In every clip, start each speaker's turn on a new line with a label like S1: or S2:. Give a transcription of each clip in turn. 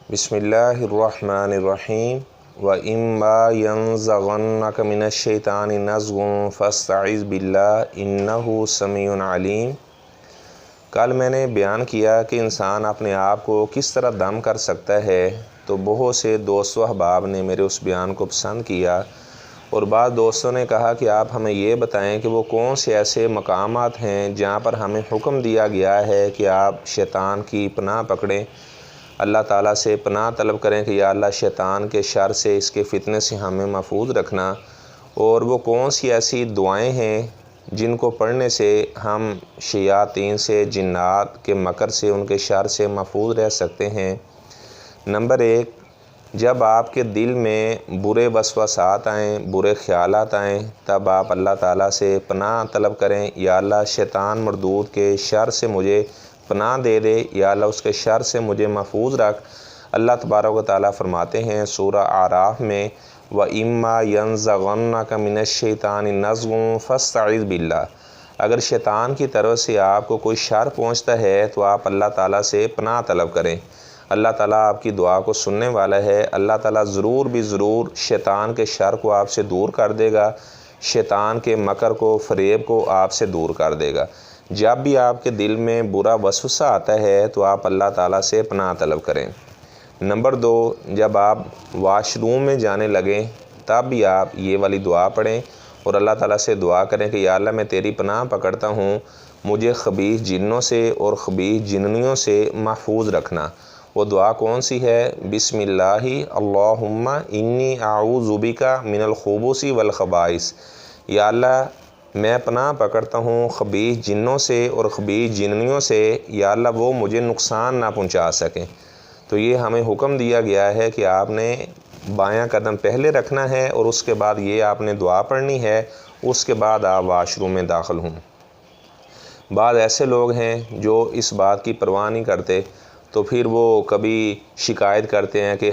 S1: बिस्मिल्लाहिर्रहमानिर्रहीम व इम्मा यंज़गन्नक मिनश्शैतानि नज़्गुन फ़स्तइज़ बिल्लाह इन्नहु समीउन अलीम। कल मैंने बयान किया कि इंसान अपने आप को किस तरह दम कर सकता है, तो बहुत से दोस्तों अहबाब ने मेरे उस बयान को पसंद किया और बाद दोस्तों ने कहा कि आप हमें ये बताएं कि वो कौन से ऐसे मकामात हैं जहाँ पर हमें हुक्म दिया गया है कि आप शैतान की पनाह पकड़ें, अल्लाह ताला से पनाह तलब करें कि या अल्लाह शैतान के शर से, इसके फ़ितने से हमें महफूज रखना। और वो कौन सी ऐसी दुआएं हैं जिनको पढ़ने से हम शयातीन से, जिन्नात के मकर से, उनके शर से महफूज रह सकते हैं। नंबर 1, जब आपके दिल में बुरे वसवसात आएँ, बुरे ख़यालात आएँ, तब आप अल्लाह ताला से पनाह तलब करें, या अल्लाह शैतान मरदूद के शर से मुझे पनाह दे दे, या अल्लाह उसके शर से मुझे महफूज रख। अल्लाह तबारक व तआला फरमाते हैं सूरह आराफ में, व इम्मा यंज़गन्नक मिनश्शैतानि नज़्गुन फ़स्तइज़ बिल्लाह। अगर शैतान की तरफ से आपको कोई शर पहुँचता है तो आप अल्लाह ताला से पनाह तलब करें। अल्लाह ताला आपकी दुआ को सुनने वाला है। अल्लाह ताला ज़रूर भी ज़रूर शैतान के शर को आपसे दूर कर देगा, शैतान के मकर को, फ़रेब को आपसे दूर कर देगा। जब भी आपके दिल में बुरा वसवसा आता है तो आप अल्लाह ताला से पनाह तलब करें। नंबर 2, जब आप वाशरूम में जाने लगें तब भी आप ये वाली दुआ पढ़ें और अल्लाह ताला से दुआ करें कि या अल्लाह मैं तेरी पनाह पकड़ता हूँ, मुझे खबीस जिन्नों से और खबीस जिन्नियों से महफूज रखना। वो दुआ कौन सी है? बिस्मिल्लाहि अल्लाहुम्मा इन्नी आऊज़ु बिका मिनल खुबूसी वल खबाइस। या अल्लाह मैं पनाह पकड़ता हूँ खबीस जिन्नों से और खबीस जिन्नियों से, या अल्लाह वो मुझे नुकसान ना पहुँचा सकें। तो ये हमें हुक्म दिया गया है कि आपने बायां कदम पहले रखना है और उसके बाद ये आपने दुआ पढ़नी है, उसके बाद आप वाशरूम में दाखिल हों। बाद ऐसे लोग हैं जो इस बात की परवाह नहीं करते, तो फिर वो कभी शिकायत करते हैं कि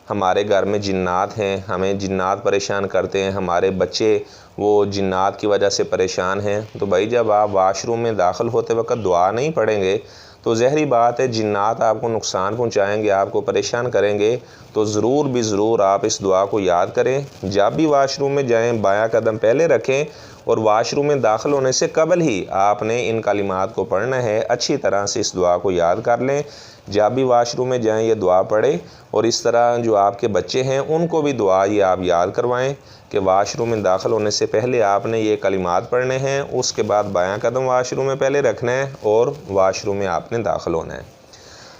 S1: हमारे घर में जिन्नात हैं, हमें जिन्नात परेशान करते हैं, हमारे बच्चे वो जिन्नात की वजह से परेशान हैं। तो भाई जब आप वाशरूम में दाखिल होते वक्त दुआ नहीं पढ़ेंगे तो ज़हरी बात है जिन्नात आपको नुकसान पहुंचाएंगे, आपको परेशान करेंगे। तो ज़रूर भी ज़रूर आप इस दुआ को याद करें। जब भी वाशरूम में जाएं बायां कदम पहले रखें और वाशरूम में दाखिल होने से कबल ही आपने इन कलिमात को पढ़ना है। अच्छी तरह से इस दुआ को याद कर लें। जब भी वाशरूम में जाएं ये दुआ पढ़ें और इस तरह जो आपके बच्चे हैं उनको भी दुआ ये आप याद करवाएं कि वाशरूम में दाखिल होने से पहले आपने ये कलिमात पढ़ने हैं, उसके बाद बायां कदम वाशरूम में पहले रखना है और वाशरूम में आपने दाखिल होना है।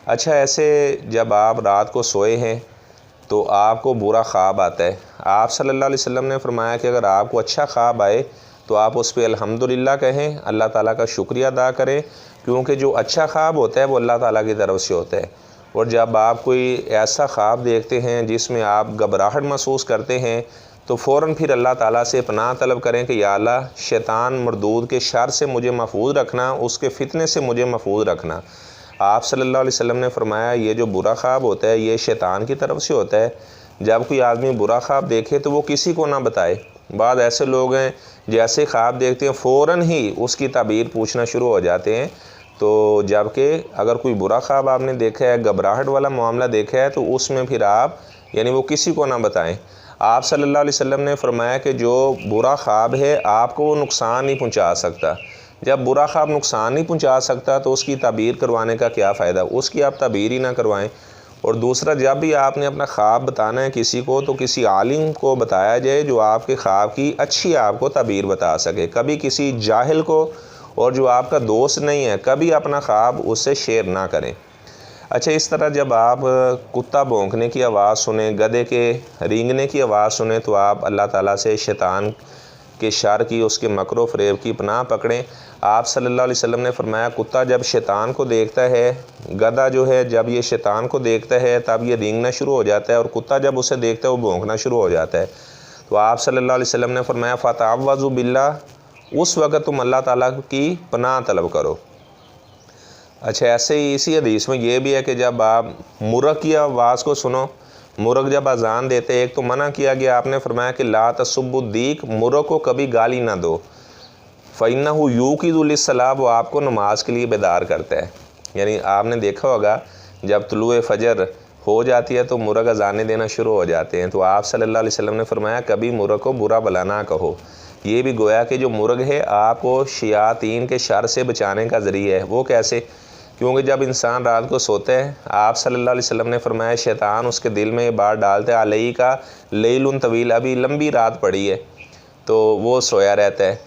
S1: अच्छा, ऐसे जब आप रात को सोए हैं तो आपको बुरा ख्वाब आता है। आप सल्लल्लाहु अलैहि वसल्लम ने फरमाया कि अगर आपको अच्छा ख्वाब आए तो आप उस पर अल्हम्दुलिल्लाह कहें, अल्लाह ताला का शुक्रिया अदा करें, क्योंकि जो अच्छा ख्वाब होता है वो अल्लाह ताला की तरफ से होता है। और जब आप कोई ऐसा ख्वाब देखते हैं जिसमें आप घबराहट महसूस करते हैं तो फ़ौरन फिर अल्लाह ताला से पनाह तलब करें कि या अल्लाह शैतान मरदूद के शर से मुझे महफूज रखना, उसके फ़ितने से मुझे महफूज रखना। आप सल्लल्लाहु अलैहि वसल्लम ने फरमाया ये जो बुरा ख्वाब होता है ये शैतान की तरफ से होता है। जब कोई आदमी बुरा ख्वाब देखे तो वो किसी को ना बताए। बाद ऐसे लोग हैं जैसे ख्वाब देखते हैं फ़ौरन ही उसकी ताबीर पूछना शुरू हो जाते हैं। तो जबकि अगर कोई बुरा ख्वाब आपने देखा है, घबराहट वाला मामला देखा है, तो उसमें फिर आप यानी वो किसी को ना बताएं। आप सल्लल्लाहु अलैहि वसल्लम ने फरमाया कि जो बुरा ख्वाब है आपको वो नुकसान नहीं पहुंचा सकता। जब बुरा ख्वाब नुकसान नहीं पहुंचा सकता तो उसकी ताबीर करवाने का क्या फ़ायदा, उसकी आप ताबीर ही ना करवाएं। और दूसरा, जब भी आपने अपना ख्वाब बताना है किसी को तो किसी आलिम को बताया जाए जो आपके ख्वाब की अच्छी आपको ताबीर बता सके। कभी किसी जाहिल को, और जो आपका दोस्त नहीं है, कभी अपना ख्वाब उससे शेयर ना करें। अच्छा, इस तरह जब आप कुत्ता भौंकने की आवाज़ सुने, गधे के रेंगने की आवाज़ सुने तो आप अल्लाह ताला से शैतान के शर की, उसके मकरो फ़रेब की पनाह पकड़ें। आप सल्लल्लाहु अलैहि वसल्लम ने फरमाया कुत्ता जब शैतान को देखता है, गधा जो है जब ये शैतान को देखता है तब ये रेंगना शुरू हो जाता है, और कुत्ता जब उसे देखता है वो भौंकना शुरू हो जाता है। तो आप सल्लल्लाहु अलैहि वसल्लम ने फरमाया फ़तअव्वज़ु बिल्लाह, उस वक़्त तुम अल्लाह ताला की पनाह तलब करो। अच्छा, ऐसे ही इसी हदीस में ये भी है कि जब आप मुर्ग़ की आवाज़ को सुनो, मुर्ग़ जब अजान देते, एक तो मना किया गया, आपने फरमाया कि ला तसुब्बुद्दीक, मुर्ग़ को कभी गाली ना दो, फ़इन्नहु यूक़िज़ु लिस्सलाह, वो आपको नमाज के लिए बेदार करता है। यानी आपने देखा होगा जब तुलुए फ़जर हो जाती है तो मुर्ग अजाने देना शुरू हो जाते हैं। तो आप सल्लल्लाहु अलैहि वसल्लम ने फरमाया कभी मुर्ग को बुरा भला ना कहो। ये भी गोया कि जो मुर्ग है आपको शयातीन के शर से बचाने का ज़रिया है। वो कैसे? क्योंकि जब इंसान रात को सोता है, आप सल्लल्लाहु अलैहि वसल्लम ने फरमाया शैतान उसके दिल में ये बात डालता है अलई का लैलुन तवील, अभी लंबी रात पड़ी है, तो वो सोया रहता है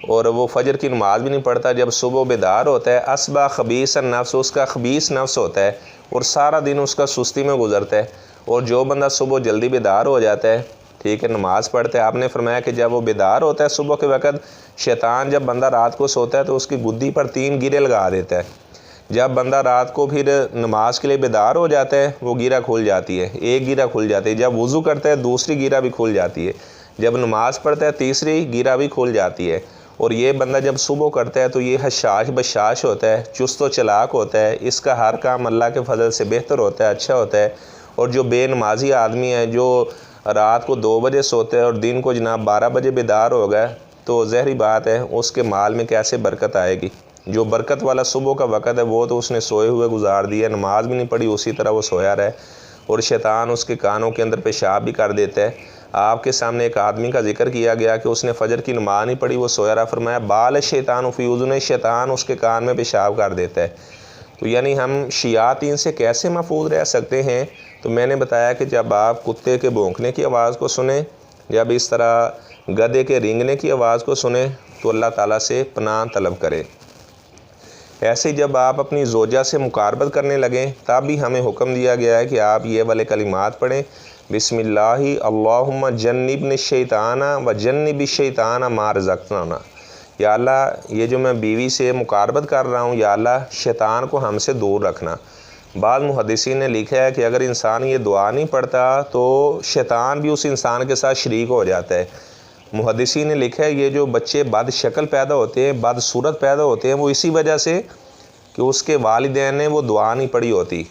S1: और वो फजर की नमाज़ भी नहीं पढ़ता। जब सुबह बेदार होता है असबा खबीस नफ्स, उसका खबीस नफ्स होता है और सारा दिन उसका सुस्ती में गुजरता है। और जो बंदा सुबह जल्दी बेदार हो जाता है, ठीक है, नमाज़ पढ़ता है, आपने फरमाया कि जब वो बेदार होता है सुबह के वक़्त, शैतान जब बंदा रात को सोता है तो उसकी गुद्दी पर 3 गिरे लगा देता है। जब बंदा रात को फिर नमाज के लिए बेदार हो जाता है वो गिरा खुल जाती है, एक गिरा खुल जाती है। जब वज़ू करता है दूसरी गिरा भी खुल जाती है। जब नमाज़ पढ़ता है तीसरी गिरा भी खुल जाती है। और ये बंदा जब सुबह करता है तो ये हशाश बशाश होता है, चुस्त व चलाक होता है, इसका हर काम अल्लाह के फजल से बेहतर होता है, अच्छा होता है। और जो बेनमाजी आदमी है जो रात को 2 बजे सोते हैं और दिन को जनाब 12 बजे बेदार हो गए, तो ज़हरी बात है उसके माल में कैसे बरकत आएगी। जो बरकत वाला सुबह का वक़्त है वो तो उसने सोए हुए गुजार दिया, नमाज भी नहीं पढ़ी, उसी तरह वो सोया रहे और शैतान उसके कानों के अंदर पेशाब भी कर देता है। आपके सामने एक आदमी का जिक्र किया गया कि उसने फजर की नमाज नहीं पढ़ी, वो सोया रहा, फरमाया बाल शैतान फ़ी शैतान उसके कान में पेशाब कर देता है। तो यानी हम शयातीन से कैसे महफूज रह सकते हैं? तो मैंने बताया कि जब आप कुत्ते के भौंकने की आवाज़ को सुने, जब इस तरह गधे के रेंगने की आवाज़ को सुने तो अल्लाह ताला से पनाह तलब करें। ऐसे जब आप अपनी ज़ौजा से मुकारबत करने लगें तब भी हमें हुक्म दिया गया है कि आप ये वाले कलिमात पढ़ें, बिस्मिल्लाहि अल्लाहुम्मा जन्निबनि शैताना व जन्निबि शैताना मा रज़क़तना। या अल्लाह ये जो मैं बीवी से मुकारबत कर रहा हूँ, या अल्लाह शैतान को हमसे दूर रखना। बाद मुहद्दिसीन ने लिखा है कि अगर इंसान ये दुआ नहीं पढ़ता तो शैतान भी उस इंसान के साथ शरीक हो जाता है। मुहद्दिसीन ने लिखा है ये जो बच्चे बद शक्ल पैदा होते हैं, बद सूरत पैदा होते हैं, वो इसी वजह से कि उसके वालिदैन ने वो दुआ नहीं पढ़ी होती।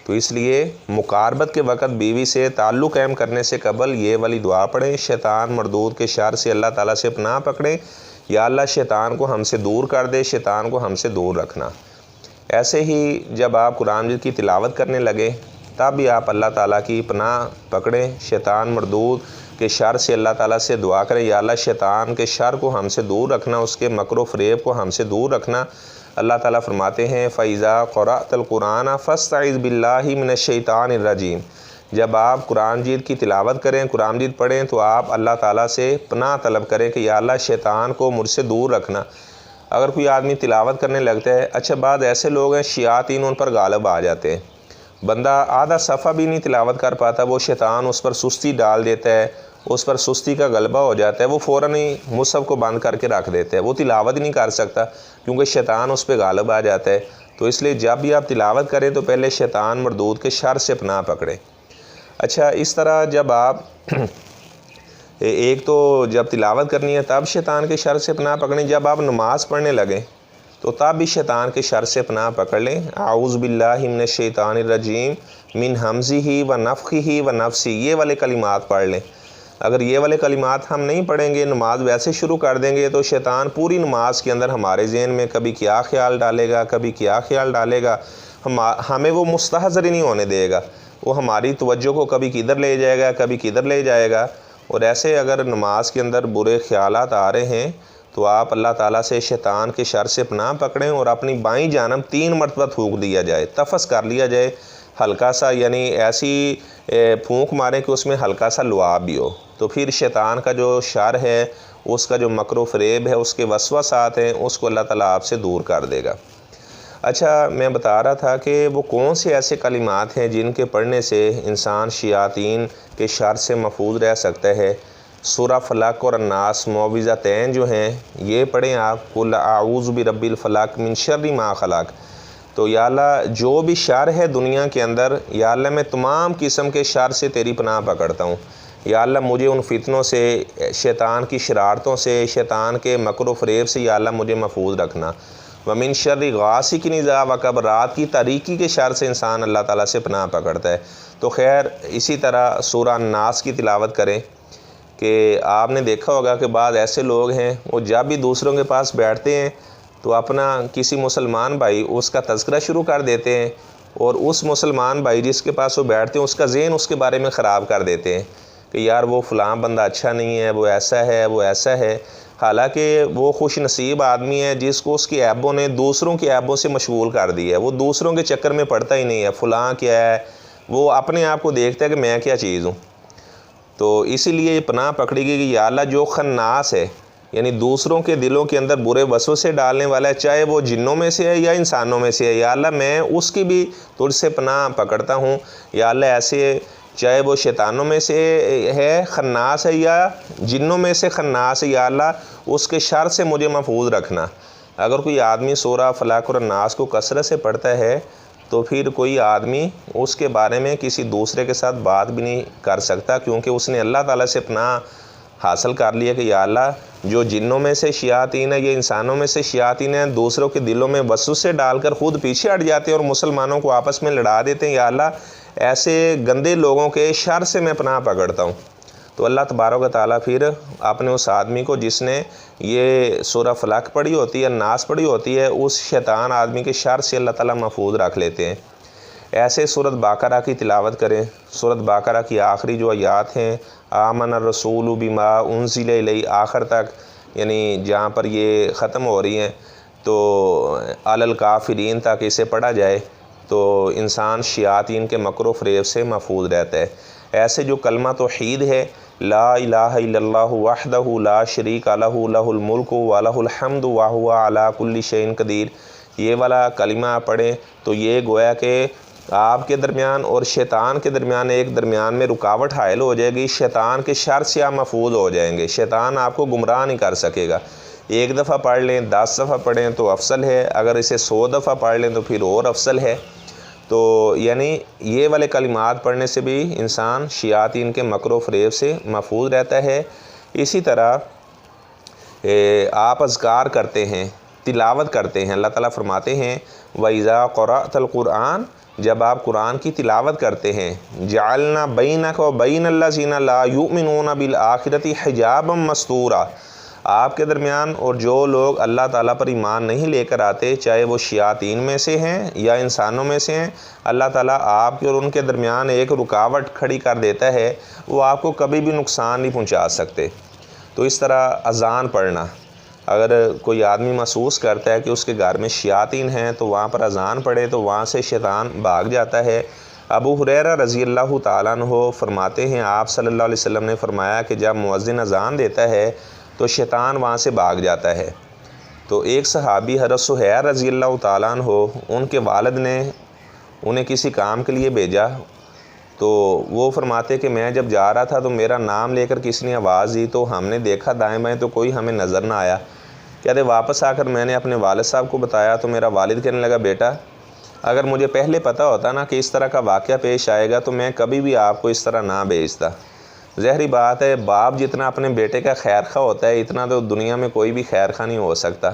S1: तो इसलिए मुकारबत के वक़्त बीवी से ताल्लुक़ कायम करने से कबल ये वाली दुआ पढ़ें, शैतान मरदूद के शर से अल्लाह ताला से पनाह पकड़ें, या अल्लाह शैतान को हमसे दूर कर दे, शैतान को हमसे दूर रखना। ऐसे ही जब आप कुरान मजीद की तिलावत करने लगे तब भी आप अल्लाह ताला की पनाह पकड़ें, शैतान मरदूद के शर से अल्लाह ताला से दुआ करें, या अल्लाह शैतान के शर को हमसे दूर रखना, उसके मकरो फ़रेब को हमसे दूर रखना। अल्लाह ताला फरमाते हैं फ़इज़ा क़रअतल कुरान फ़स्तइज़ बिल्लाहि मिनश शैतानिर रजीम। जब आप कुरान मजीद की तिलावत करें, कुरान मजीद पढ़ें तो आप अल्लाह ताला से पनाह तलब करें कि या अल्लाह शैतान को मुझसे दूर रखना। अगर कोई आदमी तिलावत करने लगता है, अच्छा बाद ऐसे लोग हैं शयातीन उन पर गालिब आ जाते हैं, बंदा आधा सफ़ा भी नहीं तिलावत कर पाता, वो शैतान उस पर सुस्ती डाल देता है, उस पर सुस्ती का गलबा हो जाता है, वो फ़ौरन ही मुसहफ़ को बंद करके रख देता है, वो तिलावत ही नहीं कर सकता क्योंकि शैतान उस पर गालिब आ जाता है। तो इसलिए जब भी आप तिलावत करें तो पहले शैतान मरदूद के शर से पनाह पकड़ें। अच्छा, इस तरह जब आप एक तो जब तिलावत करनी है तब शैतान के शर से पनाह पकड़ें, जब आप नमाज़ पढ़ने लगें तो तब भी शैतान के शर से पनाह पकड़ लें। आऊज़ बिल्लाहि मिनश शैतानिर रजीम मिन हमज़िही व नफ़ख़िही व नफ़्सी, ये वाले कलिमात पढ़ लें। अगर ये वाले कलिमात हम नहीं पढ़ेंगे, नमाज वैसे शुरू कर देंगे, तो शैतान पूरी नमाज के अंदर हमारे ज़हन में कभी क्या ख्याल डालेगा, कभी क्या ख्याल डालेगा, हमें वो मुस्तहज़र ही नहीं होने देगा। वो हमारी तवज्जो को कभी किधर ले जाएगा, कभी किधर ले जाएगा। और ऐसे अगर नमाज के अंदर बुरे ख्यालात आ रहे हैं तो आप अल्लाह ताला से शैतान के शर से पनाह पकड़ें और अपनी बाईं जानब 3 मरतबा थूक दिया जाए, तफस कर लिया जाए हल्का सा, यानी ऐसी फूंक मारें कि उसमें हल्का सा लुआब भी हो। तो फिर शैतान का जो शर है, उसका जो मकरो फ़रेब है, उसके वसवसात हैं, उसको अल्लाह ताला आपसे दूर कर देगा। अच्छा, मैं बता रहा था कि वो कौन से ऐसे कलिमात हैं जिनके पढ़ने से इंसान शयातीन के शर से महफूज रह सकता है। सूरा फलक और अन्नास मुअव्विज़तैन जो हैं ये पढ़ें आप, कुल आऊज़ु बिरब्बिल फलक मिन शर्रि मा खलक। तो या अल्लाह जो भी शर है दुनिया के अंदर, या अल्लाह मैं तमाम किस्म के शर से तेरी पनाह पकड़ता हूँ। या अल्लाह मुझे उन फितनों से, शैतान की शरारतों से, शैतान के मकरो फ़रेब से या अल्लाह मुझे महफूज रखना। व मिन शर्रि गासिकिन इज़ा वक़ब, रात की तारीकी के शर से इंसान अल्लाह ताला से पनाह पकड़ता है। तो खैर इसी तरह सूरा अन्नास की तिलावत करें कि आपने देखा होगा कि बाद ऐसे लोग हैं वो जब भी दूसरों के पास बैठते हैं तो अपना किसी मुसलमान भाई उसका तज़किरा शुरू कर देते हैं और उस मुसलमान भाई जिसके पास वो बैठते हैं उसका ज़हन उसके बारे में ख़राब कर देते हैं कि यार वो फ़लाँ बंदा अच्छा नहीं है, वो ऐसा है, वो ऐसा है। हालांकि वो खुश नसीब आदमी है जिसको उसकी ऐबों ने दूसरों की ऐबों से मशगूल कर दिया है। वो दूसरों के चक्कर में पड़ता ही नहीं है, फ़लाँ क्या है, वो अपने आप को देखता है कि मैं क्या चीज़ हूँ। तो इसीलिए पनाह पकड़ी गई कि या अल्लाह जो खन्नास है, यानी दूसरों के दिलों के अंदर बुरे वसवसे डालने वाला है, चाहे वो जिन्नों में से है या इंसानों में से है, या अल्लाह मैं उसकी भी तुझसे पनाह पकड़ता हूँ। या अल्लाह ऐसे चाहे वो शैतानों में से है खन्नास है या जिन्नों में से खन्नास है, या अल्लाह उसके शर से मुझे महफूज रखना। अगर कोई आदमी सूरह फलाक और नास को कसरत से पढ़ता है तो फिर कोई आदमी उसके बारे में किसी दूसरे के साथ बात भी नहीं कर सकता, क्योंकि उसने अल्लाह ताला से पनाह हासिल कर लिया कि या अल्लाह जो जिन्नों में से शयातीन है, ये इंसानों में से शयातीन हैं, दूसरों के दिलों में वसवसे डालकर ख़ुद पीछे हट जाते हैं और मुसलमानों को आपस में लड़ा देते हैं। या अल्लाह ऐसे गंदे लोगों के शर से मैं पनाह पकड़ता हूँ। तो अल्लाह तबारक व तआला फिर अपने उस आदमी को जिसने ये सूरह फलक पढ़ी होती है, नास पढ़ी होती है, उस शैतान आदमी के शर से अल्लाह ताला महफूज रख लेते हैं। ऐसे सूरत बाकरा की तिलावत करें। सूरत बाकरा की आखिरी जो आयात हैं, आमन रसूल बिमा उनज़िल इलैहि आखिर तक, यानी जहाँ पर ये ख़त्म हो रही हैं, तो अलल काफिरीन तक इसे पढ़ा जाए तो इंसान शयातीन के मकर फ़रेब से महफूज रहता है। ऐसे जो कलमा तौहीद है, ला इलाहा इल्लल्लाहु वहदहु ला शरीका लहु लहुल मुल्कु व लहुल हम्दु व हुवा अला कुल्लि शैइन कदीर, ये वाला कलिमा पढ़ें तो ये गोया कि आपके दरमियान और शैतान के दरमियान एक दरमियान में रुकावट हायल हो जाएगी। शैतान के शर से आप महफूज हो जाएंगे, शैतान आपको गुमराह नहीं कर सकेगा। एक दफ़ा पढ़ लें, 10 दफ़ा पढ़ें तो अफसल है, अगर इसे 100 दफ़ा पढ़ लें तो फिर और अफसल है। तो यानी ये वाले कलिमात पढ़ने से भी इंसान शयातीन के मकर फ़रेब से महफूज रहता है। इसी तरह आप अज़कार करते हैं, तिलावत करते हैं। अल्लाह ताला फरमाते हैं वइज़ा क़रअतल क़ुरआन, जब आप कुरान की तिलावत करते हैं, जअलना बैनक व बैनल्लज़ीना ला युमिनूना बिल आखिरति हिजाबम मस्तूरा, आपके दरमियान और जो लोग अल्लाह ताला पर ईमान नहीं लेकर आते, चाहे वो शयातीन में से हैं या इंसानों में से हैं, अल्लाह ताला आपके और उनके दरमियान एक रुकावट खड़ी कर देता है, वो आपको कभी भी नुकसान नहीं पहुंचा सकते। तो इस तरह अज़ान पढ़ना, अगर कोई आदमी महसूस करता है कि उसके घर में शयातीन हैं तो वहाँ पर अज़ान पढ़े तो वहाँ से शैतान भाग जाता है। अबू हुरैरा रज़ी अल्लाह तआला अन्हु फरमाते हैं, आप सल्लल्लाहु अलैहि वसल्लम ने फरमाया कि जब मुअज़्ज़िन अज़ान देता है तो शैतान वहाँ से भाग जाता है। तो एक सहाबी हज़रत सुहैर रज़ी अल्लाह तआला अन्हु, उनके वालिद ने उन्हें किसी काम के लिए भेजा, तो वो फरमाते कि मैं जब जा रहा था तो मेरा नाम लेकर किसी ने आवाज़ दी, तो हमने देखा दाएं बाएं तो कोई हमें नज़र ना आया। कहते वापस आकर मैंने अपने वालिद साहब को बताया तो मेरा वालिद कहने लगा, बेटा अगर मुझे पहले पता होता ना कि इस तरह का वाक़या पेश आएगा तो मैं कभी भी आपको इस तरह ना भेजता। ज़ाहिर बात है, बाप जितना अपने बेटे का खैर खा होता है, इतना तो दुनिया में कोई भी खैर खा नहीं हो सकता।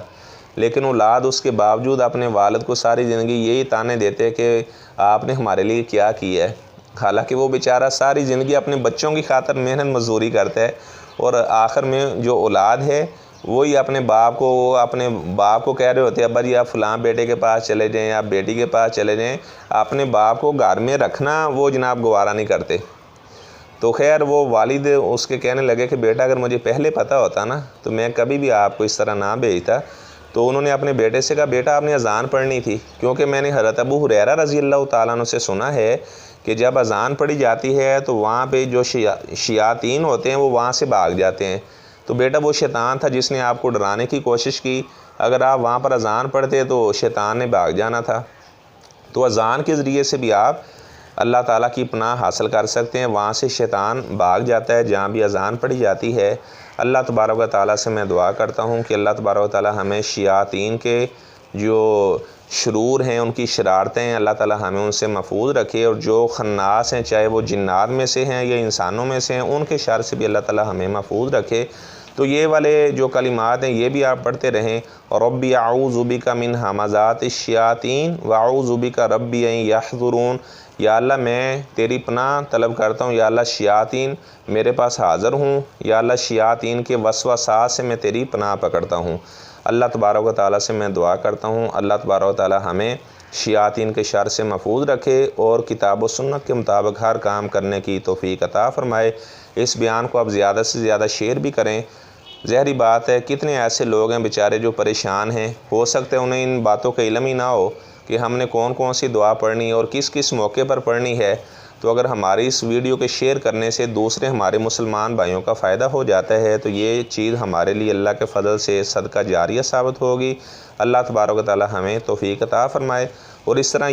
S1: लेकिन औलाद उसके बावजूद अपने वालिद को सारी ज़िंदगी यही ताने देते कि आपने हमारे लिए क्या किया है। हालांकि वो बेचारा सारी ज़िंदगी अपने बच्चों की खातिर मेहनत मजदूरी करता है और आखिर में जो औलाद है वही अपने बाप को कह रहे होते हैं, अब्बा जी आप फ़लाँ बेटे के पास चले जाएं, आप बेटी के पास चले जाएं। अपने बाप को घर में रखना वो जनाब गवारा नहीं करते। तो खैर वो वालिद उसके कहने लगे कि बेटा अगर मुझे पहले पता होता ना तो मैं कभी भी आपको इस तरह ना भेजता। तो उन्होंने अपने बेटे से कहा, बेटा आपने अज़ान पढ़नी थी, क्योंकि मैंने हज़रत अबू हुरैरा रज़ी अल्लाह तआला अन्हु से सुना है कि जब अज़ान पढ़ी जाती है तो वहाँ पे जो शयातीन होते हैं वो वहाँ से भाग जाते हैं। तो बेटा वो शैतान था जिसने आपको डराने की कोशिश की, अगर आप वहाँ पर अज़ान पढ़ते तो शैतान ने भाग जाना था। तो अज़ान के ज़रिए से भी आप अल्लाह ताला की पनाह हासिल कर सकते हैं, वहाँ से शैतान भाग जाता है जहाँ भी अज़ान पढ़ी जाती है। अल्लाह तबारक व तआला से मैं दुआ करता हूँ कि अल्लाह तबारक व तआला हमें शयातीन के जो शुरूर हैं, उनकी शरारतें हैं, अल्लाह ताला हमें उनसे महफूज रखे, और जो खन्नास हैं चाहे वो जिन्नात में से हैं या इंसानों में से हैं, उनके शर से भी अल्लाह ताला हमें महफूज रखे। तो ये वाले जो कलिमात हैं ये भी आप पढ़ते रहें। रब्बी आऊज़ु बिका मिन हमाज़ातिश शयातीन व आऊज़ु बिका रब्बी अन यहज़ुरून, या अल्लाह मैं तेरी पनाह तलब करता हूँ, या अल्लाह शयातीन मेरे पास हाज़िर हूँ, या अल्लाह शयातीन के वसवसा से मैं तेरी पनाह पकड़ता हूँ। अल्लाह तबारक व तआला से मैं दुआ करता हूँ, अल्लाह तबारक व तआला हमें शयातीन के शर से महफूज रखे और किताब व सुन्नत के मुताबिक हर काम करने की तौफीक अता फ़रमाए। इस बयान को आप ज़्यादा से ज़्यादा शेयर भी करें। ज़हरी बात है, कितने ऐसे लोग हैं बेचारे जो परेशान हैं, हो सकता है उन्हें इन बातों का इल्म ही ना हो कि हमने कौन कौन सी दुआ पढ़नी और किस किस मौके पर पढ़नी है। तो अगर हमारी इस वीडियो के शेयर करने से दूसरे हमारे मुसलमान भाइयों का फ़ायदा हो जाता है तो ये चीज़ हमारे लिए अल्लाह के फ़ज़ल से सदका जारिया साबित होगी। अल्लाह तबारक व तआला हमें तौफीक अता फ़रमाए। और इस तरह